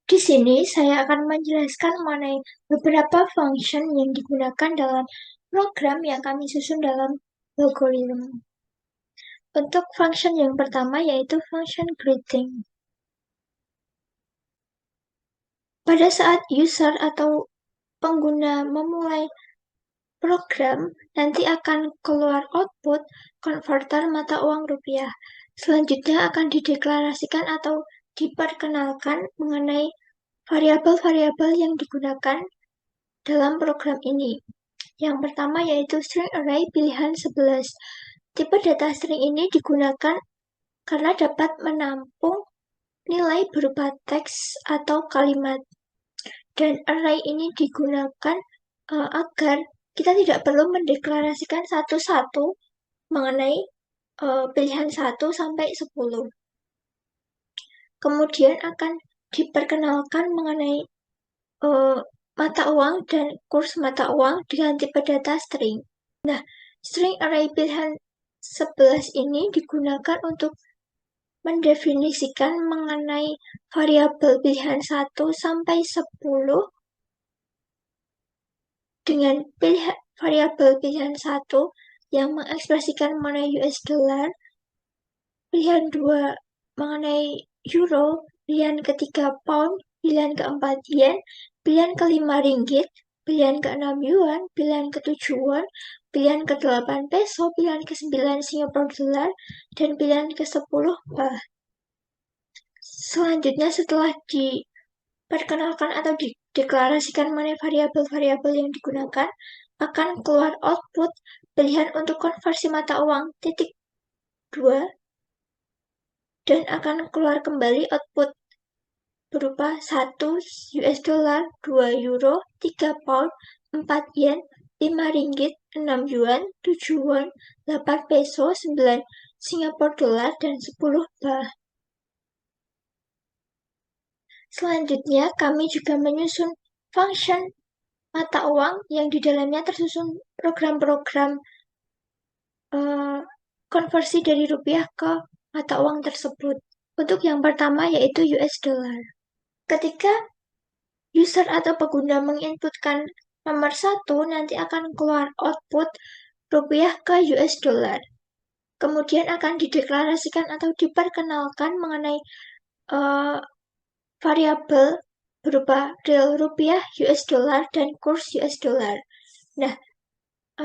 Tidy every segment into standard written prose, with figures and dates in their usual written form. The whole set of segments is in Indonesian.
Di sini saya akan menjelaskan mengenai beberapa function yang digunakan dalam program yang kami susun dalam logarithm. Untuk function yang pertama yaitu function greeting. Pada saat user atau pengguna memulai program, nanti akan keluar output konverter mata uang rupiah. Selanjutnya akan dideklarasikan atau diperkenalkan mengenai variabel-variabel yang digunakan dalam program ini. Yang pertama yaitu string array pilihan 11. Tipe data string ini digunakan karena dapat menampung nilai berupa teks atau kalimat. Dan array ini digunakan agar kita tidak perlu mendeklarasikan satu-satu mengenai pilihan 1 sampai 10. Kemudian akan diperkenalkan mengenai uh, mata uang dan kurs mata uang dengan tipe data string. Nah, string array pilihan 11 ini digunakan untuk mendefinisikan mengenai variabel pilihan 1 sampai 10 dengan variabel pilihan 1 yang mengekspresikan mengenai US dollar, pilihan 2 mengenai euro, pilihan ketiga pound, pilihan keempat yen, pilihan kelima ringgit, pilihan keenam yuan, pilihan ketujuh won, pilihan ke-8 peso, pilihan ke-9 Singapore dollar, dan pilihan ke-10 baht. Selanjutnya setelah diperkenalkan atau dideklarasikan mengenai variabel-variabel yang digunakan, akan keluar output pilihan untuk konversi mata uang titik 2 dan akan keluar kembali output berupa 1 US dollar, 2 euro, 3 pound, 4 yen, 5 ringgit, 6 yuan, 7 won, 8 peso, 9 Singapore dollar, dan 10 baht. Selanjutnya, kami juga menyusun function mata uang yang di dalamnya tersusun program-program konversi dari rupiah ke mata uang tersebut. Untuk yang pertama yaitu US dollar. Ketika user atau pengguna menginputkan nomor 1, nanti akan keluar output rupiah ke US dollar. Kemudian akan dideklarasikan atau diperkenalkan mengenai uh, variabel berupa real rupiah, US dollar, dan kurs US dollar. Nah,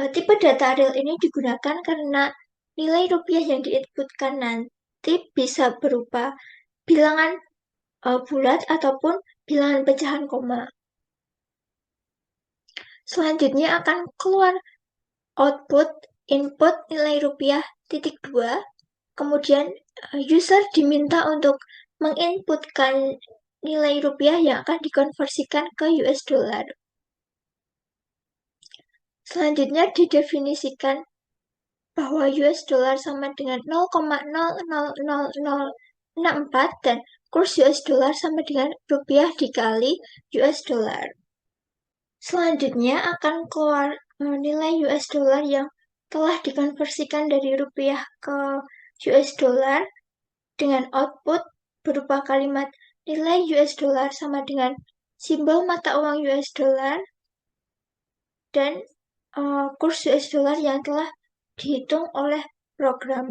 tipe data real ini digunakan karena nilai rupiah yang diinputkan nanti bisa berupa bilangan bulat ataupun bilangan pecahan koma. Selanjutnya akan keluar output input nilai rupiah titik 2. Kemudian user diminta untuk menginputkan nilai rupiah yang akan dikonversikan ke US dollar. Selanjutnya didefinisikan bahwa US dollar sama dengan 0,000064 dan kurs US dollar sama dengan rupiah dikali US dollar. Selanjutnya akan keluar nilai US dollar yang telah dikonversikan dari rupiah ke US dollar dengan output berupa kalimat nilai US dollar sama dengan simbol mata uang US dollar dan kurs US dollar yang telah dihitung oleh program.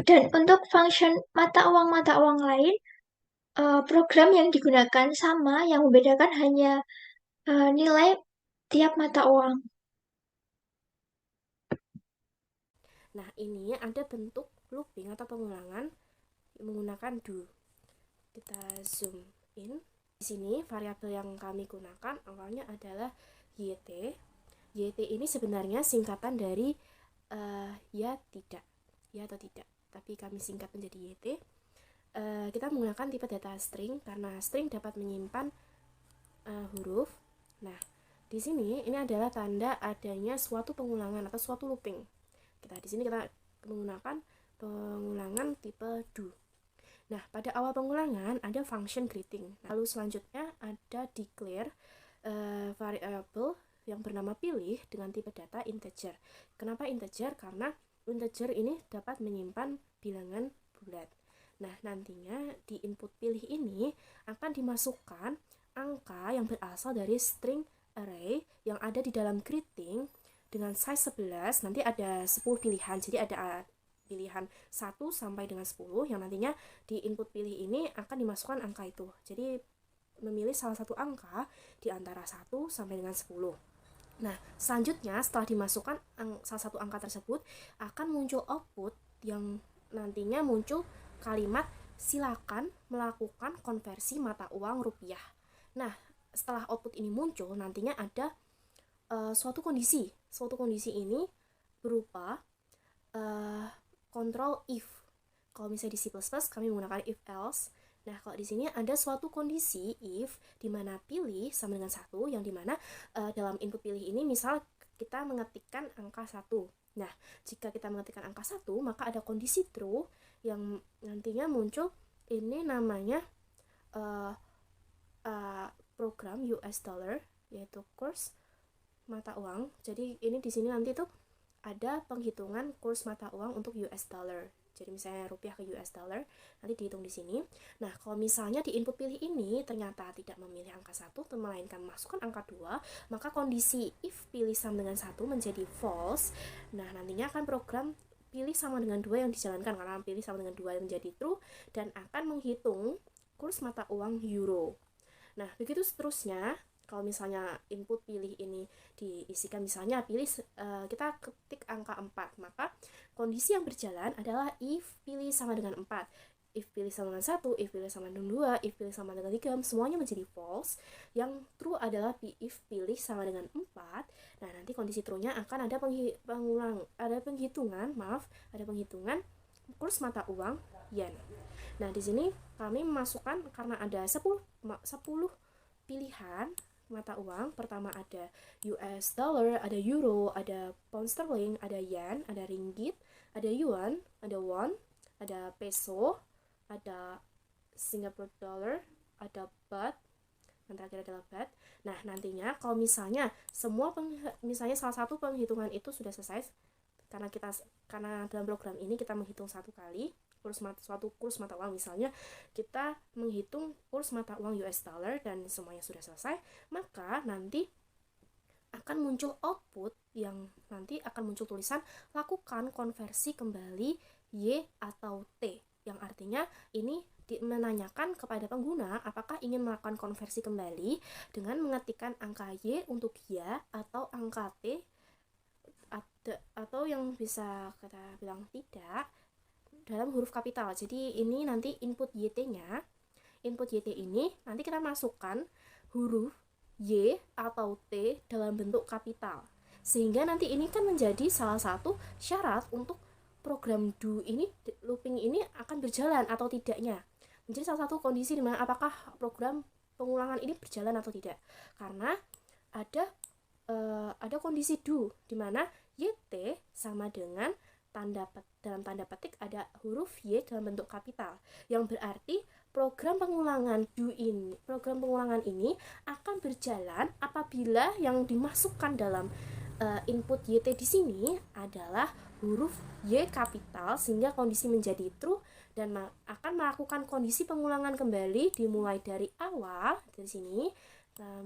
Dan untuk function mata uang lain, program yang digunakan sama, yang membedakan hanya nilai tiap mata uang. Nah, ini ada bentuk looping atau pengulangan menggunakan do. Kita zoom in. Di sini variabel yang kami gunakan awalnya adalah YT. YT ini sebenarnya singkatan dari ya tidak, ya atau tidak. Tapi kami singkat menjadi YT. Kita menggunakan tipe data string karena string dapat menyimpan huruf. Nah, di sini ini adalah tanda adanya suatu pengulangan atau suatu looping. Di sini kita menggunakan pengulangan tipe do. Nah, pada awal pengulangan ada function greeting. Lalu selanjutnya ada declare variable yang bernama pilih dengan tipe data integer. Kenapa integer? Karena integer ini dapat menyimpan bilangan bulat. Nah, nantinya di input pilih ini akan dimasukkan angka yang berasal dari string array yang ada di dalam greeting dengan size 11. Nanti ada 10 pilihan, jadi ada pilihan 1 sampai dengan 10 yang nantinya di input pilih ini akan dimasukkan angka itu. Jadi memilih salah satu angka di antara 1 sampai dengan 10. Nah, selanjutnya setelah dimasukkan salah satu angka tersebut akan muncul output yang nantinya muncul kalimat silakan melakukan konversi mata uang rupiah. Nah, setelah output ini muncul nantinya ada suatu kondisi. Suatu kondisi ini berupa control if. Kalau misalnya di C++ kami menggunakan if else. Nah, kalau di sini ada suatu kondisi if di mana pilih sama dengan 1 yang dimana dalam input pilih ini misal kita mengetikkan angka 1. Nah, jika kita mengetikkan angka 1, maka ada kondisi true yang nantinya muncul ini namanya program US dollar, yaitu kurs mata uang. Jadi ini di sini nanti tuh ada penghitungan kurs mata uang untuk US dollar. Jadi misalnya rupiah ke US dollar, nanti dihitung di sini. Nah, kalau misalnya di input pilih ini ternyata tidak memilih angka 1, melainkan masukkan angka 2, maka kondisi if pilih sama dengan 1 menjadi false. Nah, nantinya akan program pilih sama dengan 2 yang dijalankan, karena pilih sama dengan 2 yang menjadi true, dan akan menghitung kurs mata uang euro. Nah, begitu seterusnya. Kalau misalnya input pilih ini diisikan misalnya pilih kita ketik angka 4, maka kondisi yang berjalan adalah if pilih sama dengan 4, if pilih sama dengan 1, if pilih sama dengan 2, if pilih sama dengan 3, semuanya menjadi false. Yang true adalah if pilih sama dengan 4. Nah, nanti kondisi true-nya akan ada penghitungan kurs mata uang yen. Nah, di sini kami memasukkan karena ada 10 pilihan mata uang. Pertama ada US dollar, ada euro, ada pound sterling, ada yen, ada ringgit, ada yuan, ada won, ada peso, ada Singapore dollar, ada baht, yang terakhir adalah baht. Nah, nantinya kalau misalnya misalnya salah satu penghitungan itu sudah selesai, karena dalam program ini kita menghitung satu kali suatu kurs mata uang, misalnya kita menghitung kurs mata uang US dollar dan semuanya sudah selesai, maka nanti akan muncul output yang nanti akan muncul tulisan lakukan konversi kembali Y atau T, yang artinya ini menanyakan kepada pengguna apakah ingin melakukan konversi kembali dengan mengetikkan angka Y untuk ya atau angka T, atau yang bisa kita bilang tidak dalam huruf kapital. Jadi ini nanti input YT-nya. Input YT ini nanti kita masukkan huruf Y atau T dalam bentuk kapital. Sehingga nanti ini kan menjadi salah satu syarat untuk program do ini, looping ini akan berjalan atau tidaknya. Menjadi salah satu kondisi dimana apakah program pengulangan ini berjalan atau tidak. Karena ada kondisi do dimana YT sama dengan dalam tanda petik ada huruf Y dalam bentuk kapital, yang berarti program pengulangan ini akan berjalan apabila yang dimasukkan dalam input YT di sini adalah huruf Y kapital, sehingga kondisi menjadi true dan akan melakukan kondisi pengulangan kembali dimulai dari awal dari sini,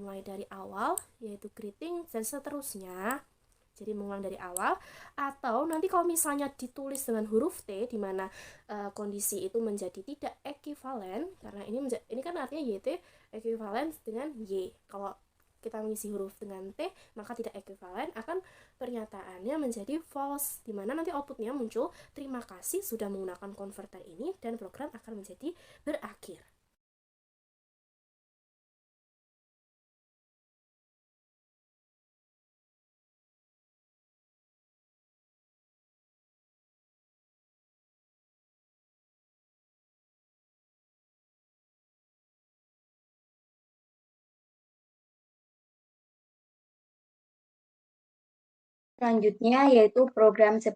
mulai dari awal yaitu greeting dan seterusnya. Jadi mengulang dari awal, atau nanti kalau misalnya ditulis dengan huruf T di mana kondisi itu menjadi tidak ekivalen, karena ini kan artinya YT ekivalen dengan Y. Kalau kita mengisi huruf dengan T maka tidak ekivalen, akan pernyataannya menjadi false, di mana nanti outputnya muncul terima kasih sudah menggunakan konverter ini dan program akan menjadi berakhir. Selanjutnya yaitu program C++.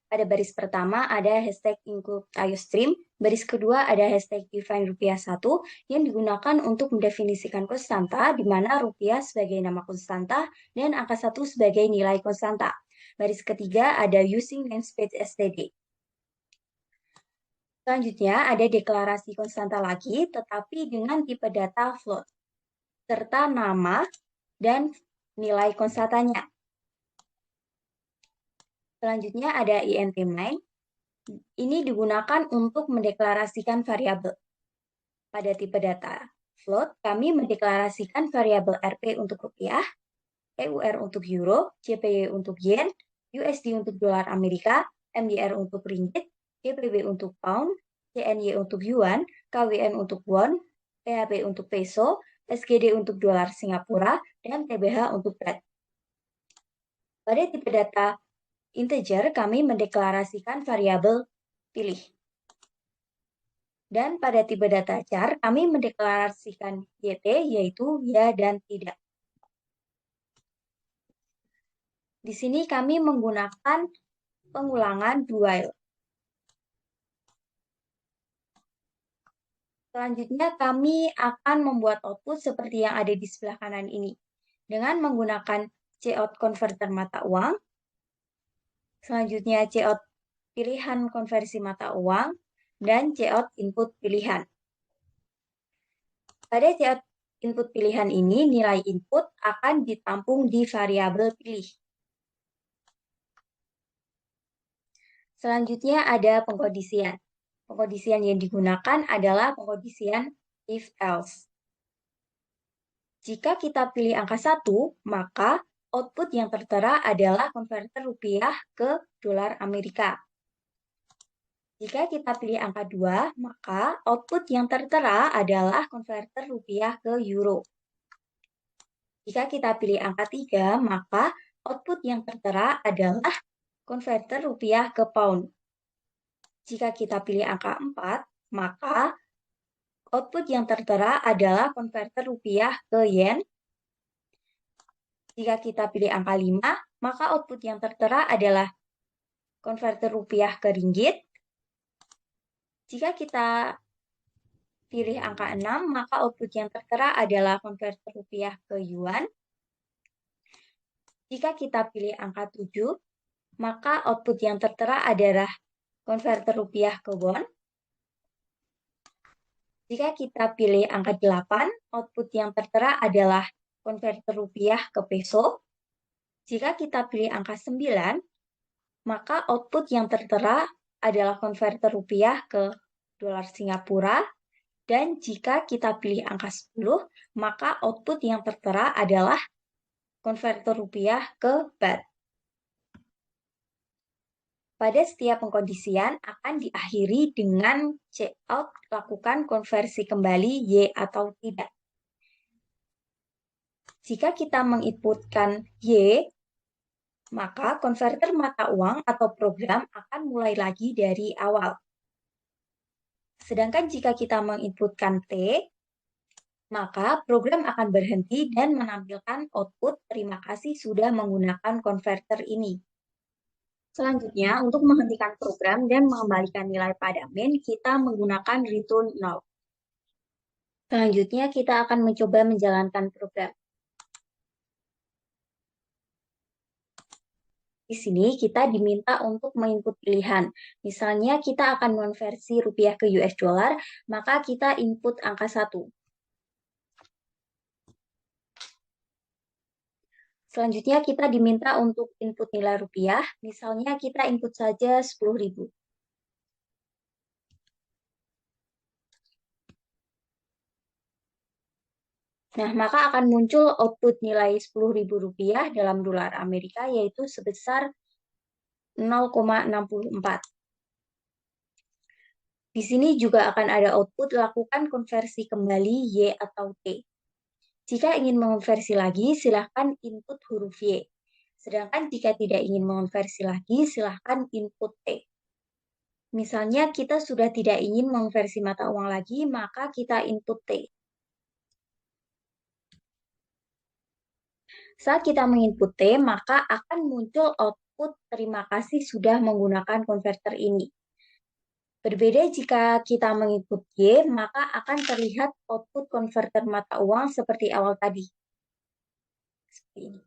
Pada baris pertama ada hashtag include iostream, baris kedua ada hashtag define rupiah 1 yang digunakan untuk mendefinisikan konstanta di mana rupiah sebagai nama konstanta dan angka 1 sebagai nilai konstanta. Baris ketiga ada using namespace std. Selanjutnya ada deklarasi konstanta lagi, tetapi dengan tipe data float, serta nama dan nilai konstantanya. Selanjutnya ada int main. Ini digunakan untuk mendeklarasikan variabel. Pada tipe data float, kami mendeklarasikan variabel Rp untuk rupiah, EUR untuk euro, JPY untuk yen, USD untuk dolar Amerika, MYR untuk ringgit, GBP untuk pound, CNY untuk yuan, KWN untuk won, PHP untuk peso, SGD untuk dolar Singapura, dan TBH untuk baht. Pada tipe data integer, kami mendeklarasikan variabel pilih. Dan pada tipe data char, kami mendeklarasikan YT, yaitu ya dan tidak. Di sini kami menggunakan pengulangan do while. Selanjutnya kami akan membuat output seperti yang ada di sebelah kanan ini. Dengan menggunakan cout converter mata uang. Selanjutnya cout pilihan konversi mata uang. Dan cout input pilihan. Pada cout input pilihan ini, nilai input akan ditampung di variabel pilih. Selanjutnya ada pengkondisian. Pengkondisian yang digunakan adalah pengkondisian if-else. Jika kita pilih angka 1, maka output yang tertera adalah konverter rupiah ke dolar Amerika. Jika kita pilih angka 2, maka output yang tertera adalah konverter rupiah ke euro. Jika kita pilih angka 3, maka output yang tertera adalah konverter rupiah ke pound. Jika kita pilih angka 4, maka output yang tertera adalah konverter rupiah ke yen. Jika kita pilih angka 5, maka output yang tertera adalah konverter rupiah ke ringgit. Jika kita pilih angka 6, maka output yang tertera adalah konverter rupiah ke yuan. Jika kita pilih angka 7, maka output yang tertera adalah konverter rupiah ke won. Jika kita pilih angka 8, output yang tertera adalah konverter rupiah ke peso. Jika kita pilih angka 9, maka output yang tertera adalah konverter rupiah ke dolar Singapura. Dan jika kita pilih angka 10, maka output yang tertera adalah konverter rupiah ke baht. Pada setiap pengkondisian akan diakhiri dengan cout lakukan konversi kembali Y atau tidak. Jika kita menginputkan Y, maka konverter mata uang atau program akan mulai lagi dari awal. Sedangkan jika kita menginputkan T, maka program akan berhenti dan menampilkan output terima kasih sudah menggunakan konverter ini. Selanjutnya, untuk menghentikan program dan mengembalikan nilai pada main, kita menggunakan return null. Selanjutnya, kita akan mencoba menjalankan program. Di sini kita diminta untuk menginput pilihan. Misalnya kita akan mengonversi rupiah ke US dollar, maka kita input angka 1. Selanjutnya kita diminta untuk input nilai rupiah, misalnya kita input saja 10.000. Nah, maka akan muncul output nilai 10.000 rupiah dalam dolar Amerika, yaitu sebesar 0,64. Di sini juga akan ada output lakukan konversi kembali Y atau T. Jika ingin mengonversi lagi, silahkan input huruf Y. Sedangkan jika tidak ingin mengonversi lagi, silahkan input T. Misalnya kita sudah tidak ingin mengonversi mata uang lagi, maka kita input T. Saat kita menginput T, maka akan muncul output terima kasih sudah menggunakan konverter ini. Berbeda jika kita menginput Y, maka akan terlihat output konverter mata uang seperti awal tadi. Seperti ini.